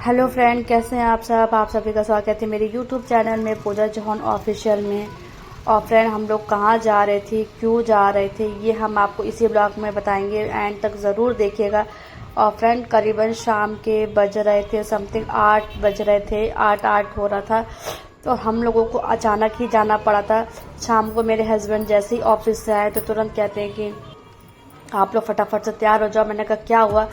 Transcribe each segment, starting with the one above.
Hello friend, कैसे हैं आप सब। आप सभी का स्वागत है मेरे यूट्यूब चैनल में पूजा चौहान ऑफिशियल में। और फ्रेंड, हम लोग कहाँ जा रहे थे, क्यों जा रहे थे, ये हम आपको इसी ब्लॉग में बताएंगे। एंड तक ज़रूर देखिएगा। और फ्रेंड, करीबन शाम के बज रहे थे समथिंग 8 बज रहे थे, 8 हो रहा था। तो हम लोगों को अचानक ही जाना पड़ा था। शाम को मेरे हस्बैंड जैसे ही ऑफिस से आए तो तुरंत कहते हैं कि आप लोग फटाफट से तैयार हो जाओ। मैंने कहा क्या हुआ।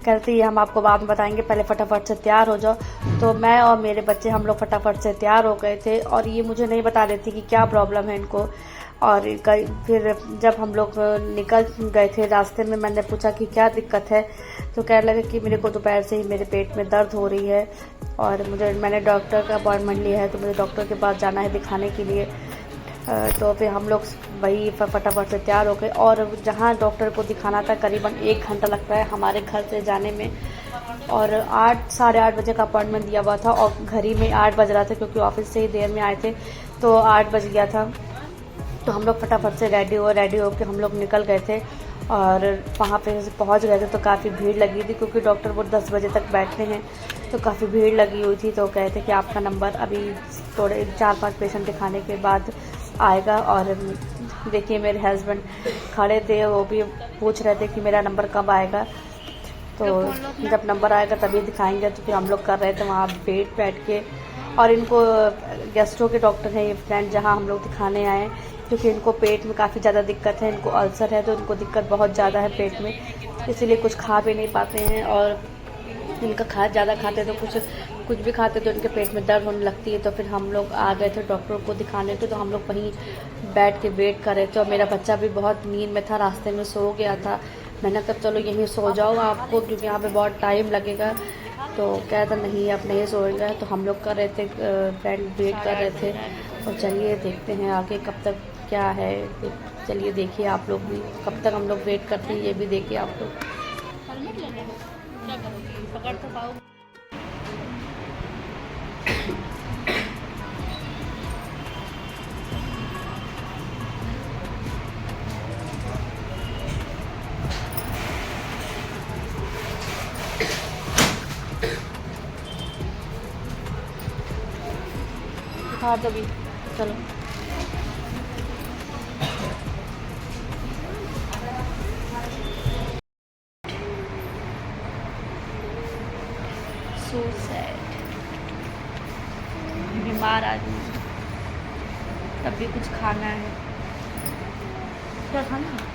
कहते ये हम आपको बाद में बताएंगे, पहले फटाफट से तैयार हो जाओ। तो मैं और मेरे बच्चे हम लोग फटाफट से तैयार हो गए थे। और ये मुझे नहीं बता रही थी कि क्या प्रॉब्लम है इनको। और फिर जब हम लोग निकल गए थे रास्ते में, मैंने पूछा कि क्या दिक्कत है। तो कहने लगे कि मेरे को दोपहर से ही मेरे पेट में दर्द हो रही है और मैंने डॉक्टर का अपॉइंटमेंट लिया है, तो मुझे डॉक्टर के पास जाना है दिखाने के लिए। तो फिर हम लोग वही फटाफट से तैयार हो गए। और जहाँ डॉक्टर को दिखाना था करीबन 1 घंटा लगता है हमारे घर से जाने में। और 8 साढ़े 8 बजे का अपॉइंटमेंट दिया हुआ था और घर ही में 8 बज रहा था, क्योंकि ऑफिस से ही देर में आए थे तो 8 बज गया था। तो हम लोग फटाफट से रेडी हो के हम लोग निकल गए थे। और वहाँ पे पहुँच गए थे तो काफ़ी भीड़ लगी थी, क्योंकि डॉक्टर वो 10 बजे तक बैठते हैं। तो काफ़ी भीड़ लगी हुई थी। तो कहे थे कि आपका नंबर अभी थोड़े 4-5 पेशेंट दिखाने के बाद आएगा। और देखिए मेरे हस्बैंड खड़े थे, वो भी पूछ रहे थे कि मेरा नंबर कब आएगा। तो जब नंबर आएगा तभी दिखाएंगे। तो फिर हम लोग कर रहे थे वहाँ वेट बैठ के। और इनको गैस्ट्रो के डॉक्टर हैं ये फ्रेंड, जहाँ हम लोग दिखाने आए, क्योंकि इनको पेट में काफ़ी ज़्यादा दिक्कत है। इनको अल्सर है तो इनको दिक्कत बहुत ज़्यादा है पेट में, इसीलिए कुछ खा भी नहीं पाते हैं। और इनका ज़्यादा खाते तो कुछ भी खाते तो इनके पेट में दर्द होने लगती है। तो फिर हम लोग आ गए थे डॉक्टर को दिखाने। तो हम लोग वहीं बैठ के वेट कर रहे थे। और मेरा बच्चा भी बहुत नींद में था, रास्ते में सो गया था। मैंने कहा चलो यहीं सो जाओ आपको, क्योंकि यहाँ पे बहुत टाइम लगेगा। तो कहा था नहीं आप नहीं सोएंगे। तो हम लोग कर रहे थे फ्रेंड, वेट कर रहे थे। और चलिए देखते हैं आगे कब तक क्या है। चलिए देखिए आप लोग भी, कब तक हम लोग वेट करते हैं ये भी देखिए आप लोग। क्या करोगी, पकड़ तो पाओ। दिखा दो भी, चलो। सो सैड, बीमार आदमी, तब भी कुछ खाना है। क्या खाना है?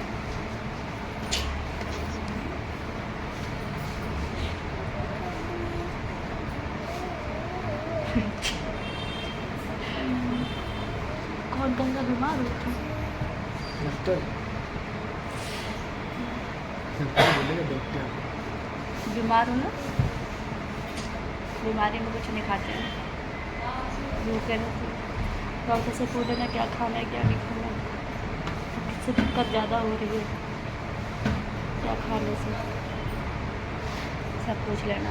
कौन गंगा बीमार होती है? डॉक्टर बोलेगा डॉक्टर। बीमार हो ना, बीमारी में कुछ नहीं खाते हैं, भूखे रहते हैं। डॉक्टर से पूछ लेना क्या खाना है क्या नहीं खाना है, किससे दिक्कत ज़्यादा हो रही है, क्या खाने से, सब पूछ लेना।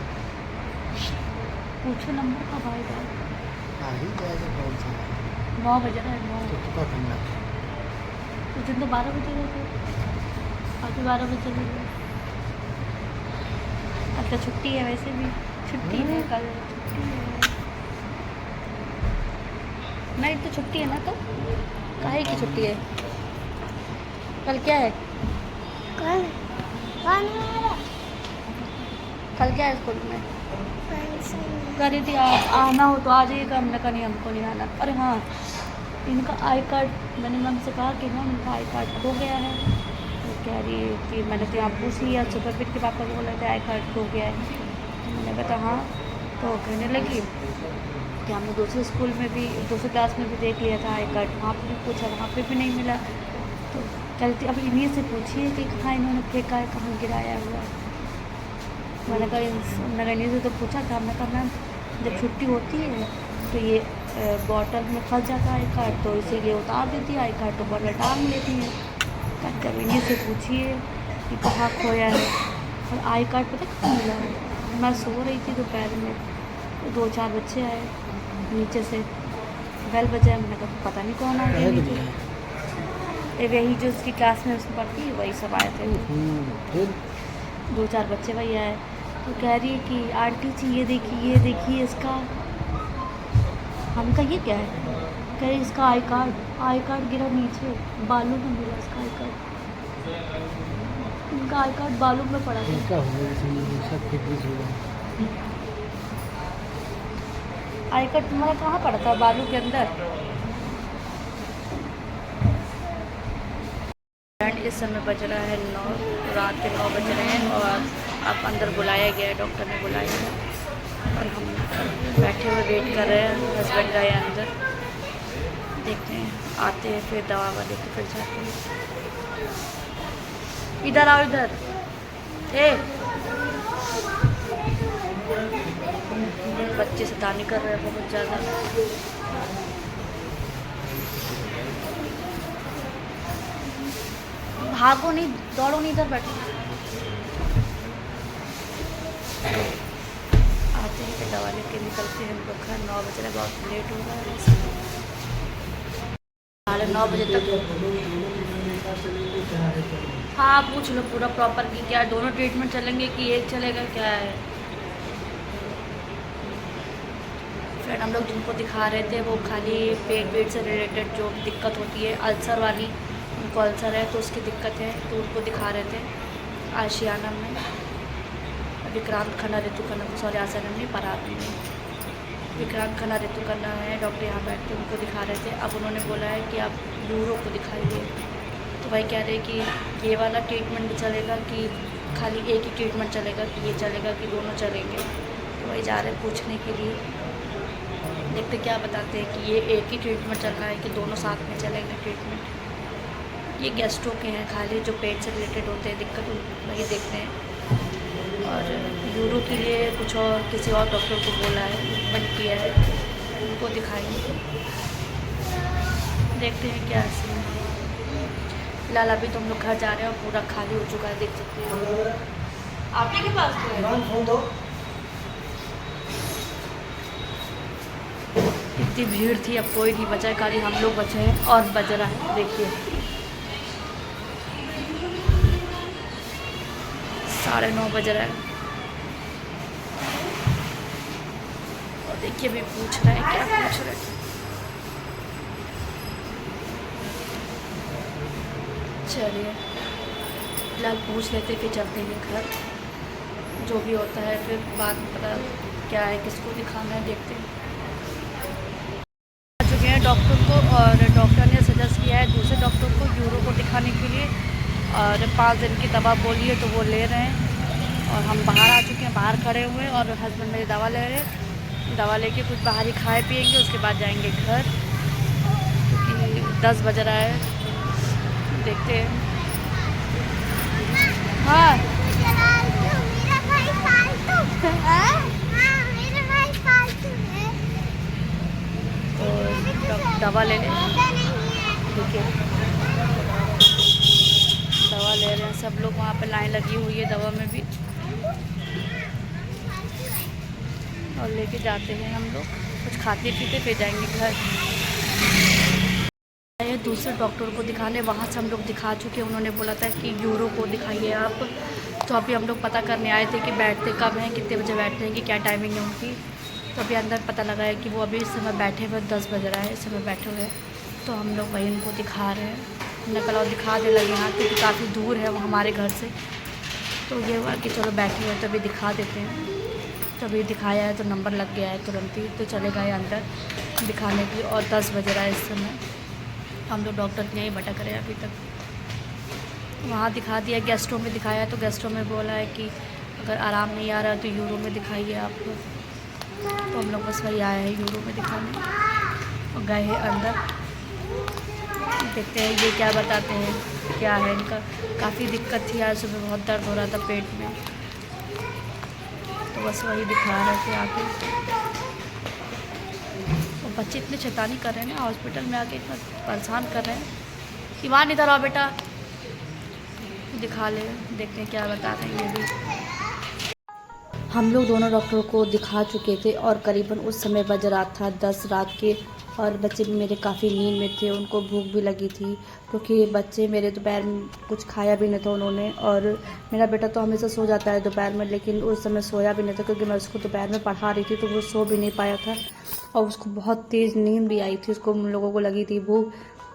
पूछो नंबर कब आएगा। आ ही जाएगा कौन सा 9 बज रहा है, 9। तो क्या करना। उस दिन तो 12 बजे गए थे, अभी 12 बजे गए। अब तो छुट्टी है, वैसे भी छुट्टी है, कल छुट्टी है। नहीं तो छुट्टी है ना, तो काहे की छुट्टी है। कल क्या है, कल क्या है स्कूल में। करी थी आना हो तो आ जाइएगा। हमने कहा नहीं हमको नहीं आना। अरे हाँ, इनका आई कार्ड, मैंने मैम से कहा कि मैम इनका आई कार्ड खो गया है। तो कह रही कि मैंने तो यहाँ पूछ लिया, सुपरफिट के पापा को बोला था आई कार्ड खो गया है। मैंने कहा हाँ। तो कहने लगी कि हमने दूसरे स्कूल में भी, दूसरे क्लास में भी देख लिया था आई कार्ड, वहाँ पर भी पूछा, वहाँ पर भी नहीं मिला। तो चलती अब इन्हीं से पूछिए कि कहाँ इन्होंने फेंका है, कहाँ गिराया हुआ है। मैंने कहा इन्हीं से तो पूछा था। हमने कहा मैम जब छुट्टी होती है तो ये बॉटल में फंस जाता है आई कार्ड, तो इसीलिए उतार देती है आई कार्ड, तो बॉटल टांग लेती है। जब इन्हीं से पूछिए कि कहाँ खोया है। और आई कार्ड पता कहाँ मिला है। मैं सो रही थी दोपहर में, तो 2-4 बच्चे आए नीचे से, बेल बजाया। मैंने कहा पता नहीं कौन आ गया नीचे। वही जो उसकी क्लास में उसमें पढ़ती है वही सब आए थे। फिर 2-4 बच्चे वही आए। तो कह रही है कि आंटी जी ये देखिए इसका। हम कहा ये क्या है? कह रही इसका आई कार्ड गिरा नीचे, बालू में मिला इसका आई कार्ड। इनका आई कार्ड बालू में पड़ा था। इनका होगा सब फिटनेस होगा। आई कार्ड तुम्हारा कहाँ पड़ा था? बालू के अंदर। एंड इस समय बज रहा है 9, रात के 9 बज रहे हैं और अब अंदर बुलाया गया है, डॉक्टर ने बुलाया है और हम बैठे हुए वेट कर रहे हैं। हस्बैंड गए अंदर, देखते हैं आते हैं फिर दवा दे के फिर जाते हैं। इधर आओ इधर। बच्चे शैतानी कर रहे हैं बहुत ज़्यादा। भागो नहीं, दौड़ो नहीं, इधर बैठो। आते हैं फिर दवा लेके निकलते हैं हम लोग घर। 9 बज रहे, बहुत लेट हो रहा है। 9:30 बजे तक। हाँ पूछ लो पूरा प्रॉपर कि क्या दोनों ट्रीटमेंट चलेंगे कि एक चलेगा, क्या है। फिर हम लोग जिनको दिखा रहे थे वो खाली पेट से रिलेटेड जो दिक्कत होती है, अल्सर वाली, उनको अल्सर है तो उसकी दिक्कत है, तो उनको दिखा रहे थे आशियाना में। विक्रांत खन्ना ऋतु खन्ना, सॉरी आशियाना नहीं, पराग में। विक्रांत खन्ना ऋतु खन्ना है डॉक्टर, यहाँ बैठते उनको दिखा रहे थे। अब उन्होंने बोला है कि आप यूरो को दिखाइए। तो भाई कह रहे कि ये वाला ट्रीटमेंट भी चलेगा कि खाली एक ही ट्रीटमेंट चलेगा, कि ये चलेगा कि दोनों चलेंगे। तो वही जा रहे हैं पूछने के लिए, देखते क्या बताते हैं कि ये एक ही ट्रीटमेंट चल रहा है कि दोनों साथ में चलेंगे ट्रीटमेंट। ये गैस्ट्रो के हैं खाली, जो पेट से रिलेटेड होते हैं दिक्कत, वही देखते हैं। और यूरो के लिए कुछ और किसी और डॉक्टर को बोला है, बंद किया है, उनको दिखाएंगे। देखते हैं क्या सीन है। फिलहाल अभी तो हम लोग घर जा रहे हैं और पूरा खाली हो चुका है, देख सकते हैं। आपके के पास तो है फोन दो। इतनी भीड़ थी, अब कोई नहीं बचा है, खाली हम लोग बचे हैं और बज रहा है देखिए 9:30 बज रहा है। और देखिए भी पूछ रहे हैं, क्या पूछ रहे हैं। चलिए फिलहाल पूछ लेते फिर चलते हैं घर, जो भी होता है फिर बाद में पता क्या है, किसको दिखाना है देखते हैं। आ चुके हैं डॉक्टर को और डॉक्टर ने सजेस्ट किया है दूसरे डॉक्टर को यूरो को दिखाने के लिए, और 5 दिन की दवा बोली है तो वो ले रहे हैं। और हम बाहर आ चुके हैं, बाहर खड़े हुए हैं और हस्बैंड मेरी दवा ले रहे हैं। दवा लेके कुछ बाहर ही खाए पिएंगे, उसके बाद जाएंगे घर, क्योंकि 10 बज रहा है। देखते हैं। हाँ तो दवा ले लें, ठीक है। दवा ले रहे हैं सब लोग, वहाँ पे लाइन लगी हुई है दवा में भी, और लेके जाते हैं हम लोग, कुछ खाते पीते फिर जाएंगे घर। ये दूसरे डॉक्टर को दिखाने, वहाँ से हम लोग दिखा चुके हैं। उन्होंने बोला था कि यूरो को दिखाइए आप। तो अभी हम लोग पता करने आए थे कि बैठते कब हैं, कितने बजे बैठते हैं, कि क्या टाइमिंग है उनकी। तो अभी अंदर पता लगा है कि वो अभी इस समय बैठे हुए 10 बज रहा है, इस समय बैठे हुए हैं। तो हम लोग वहीं उनको दिखा रहे हैं। हमने कल और दिखा दे लगे यहाँ, क्योंकि काफ़ी दूर है वो हमारे घर से। तो ये हुआ कि चलो बैठे हुए तो अभी दिखा देते हैं। तो अभी दिखाया है तो नंबर लग गया है तुरंत ही, तो चले गए अंदर दिखाने के लिए। और 10 बज रहा है इस समय, हम लोग डॉक्टर के यहीं भटक रहे हैं अभी तक। वहाँ दिखा दिया, गैस्ट्रो में दिखाया है तो गैस्ट्रो में बोला है कि अगर आराम नहीं आ रहा है तो यूरो में दिखाइए आप लोग। तो हम लोग बस वही आए हैं यूरो में दिखाने और गए हैं अंदर। देखते हैं ये क्या बताते हैं, क्या है इनका। काफ़ी दिक्कत थी आज सुबह, बहुत दर्द हो रहा था पेट में, तो बस वही दिखा रहे थे आके। और बच्चे इतने शैतानी कर रहे हैं ना, हॉस्पिटल में आके इतना परेशान कर रहे हैं। ईमान इधर आओ बेटा, दिखा ले, देखते हैं क्या बता रहे हैं ये भी। हम लोग दोनों डॉक्टरों को दिखा चुके थे और करीबन उस समय बज रहा था 10 रात के और बच्चे भी मेरे काफ़ी नींद में थे, उनको भूख भी लगी थी क्योंकि बच्चे मेरे दोपहर में कुछ खाया भी नहीं था उन्होंने। और मेरा बेटा तो हमेशा सो जाता है दोपहर में, लेकिन उस समय सोया भी नहीं था क्योंकि मैं उसको दोपहर में पढ़ा रही थी, तो वो सो भी नहीं पाया था और उसको बहुत तेज़ नींद भी आई थी, उसको हम लोगों को लगी थी भूख।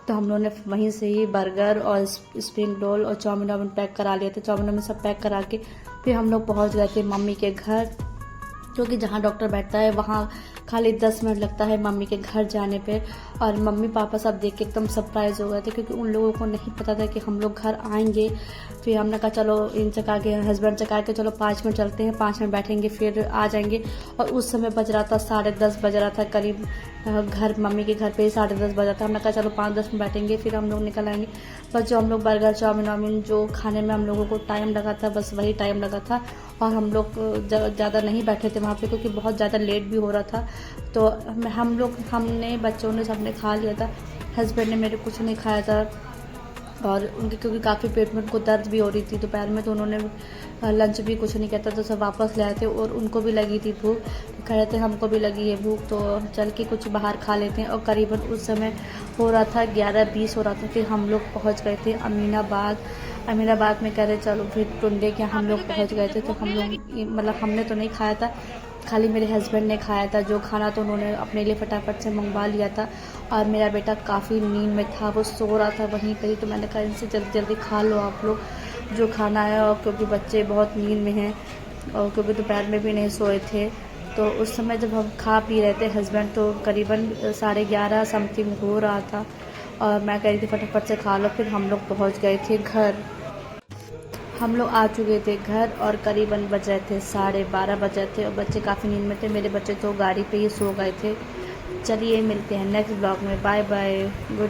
तो हम लोगों ने वहीं से ही बर्गर और स्प्रिंग रोल और चाउमीन वाउमीन पैक करा लिया था। चाउमीन वाउमीन सब पैक करा के फिर हम लोग पहुँच गए थे मम्मी के घर, क्योंकि जहाँ डॉक्टर बैठता है वहाँ खाली 10 मिनट लगता है मम्मी के घर जाने पे। और मम्मी पापा सब देख के एकदम सरप्राइज़ हो गए थे क्योंकि उन लोगों को नहीं पता था कि हम लोग घर आएंगे। फिर हमने कहा चलो इन चका के हस्बैंड चका के चलो 5 मिनट चलते हैं, 5 मिनट बैठेंगे फिर आ जाएंगे। और उस समय बज रहा था 10:30 बज रहा था करीब, घर मम्मी के घर पे 10:30 बजा था। हमने कहा चलो 5-10 मिनट बैठेंगे फिर हम लोग निकल आएंगे। बस जो हम लोग बर्गर चाउमीन वाउमीन जो खाने में हम लोगों को टाइम लगा था, बस वही टाइम लगा था। और हम लोग ज़्यादा नहीं बैठे थे वहाँ पे क्योंकि बहुत ज़्यादा लेट भी हो रहा था। तो हमने बच्चों ने सबने खा लिया था, हस्बैंड ने मेरे कुछ नहीं खाया था। और उनके क्योंकि काफ़ी पेट में उनको दर्द भी हो रही थी दोपहर में, तो उन्होंने लंच भी कुछ नहीं कहता, तो सब वापस ले आए थे। और उनको भी लगी थी भूख, तो कह रहे थे हमको भी लगी है भूख, तो चल के कुछ बाहर खा लेते हैं। और करीबन उस समय हो रहा था 11:20 हो रहा था। फिर हम लोग पहुँच गए थे अमीनाबाद में, कह रहे चलो फिर टुंडे के हम लोग पहुँच गए थे। तो हम लोग मतलब हमने तो नहीं खाया था, खाली मेरे हस्बैंड ने खाया था। जो खाना तो उन्होंने अपने लिए फटाफट से मंगवा लिया था। और मेरा बेटा काफ़ी नींद में था, वो सो रहा था वहीं पर ही। तो मैंने कहा इनसे जल्दी जल्दी खा लो आप लोग जो खाना है, और क्योंकि बच्चे बहुत नींद में हैं और क्योंकि दोपहर में भी नहीं सोए थे। तो उस समय जब हम खा पी रहे थे हस्बैंड, तो करीबन 11:30 समथिंग हो रहा था और मैं कह रही थी फटाफट से खा लो। फिर हम लोग पहुँच गए थे घर, हम लोग आ चुके थे घर और करीबन बज रहे थे 12:30 बज रहे थे और बच्चे काफ़ी नींद में थे। मेरे बच्चे तो गाड़ी पे ही सो गए थे। चलिए मिलते हैं नेक्स्ट ब्लॉग में, बाय बाय, गुड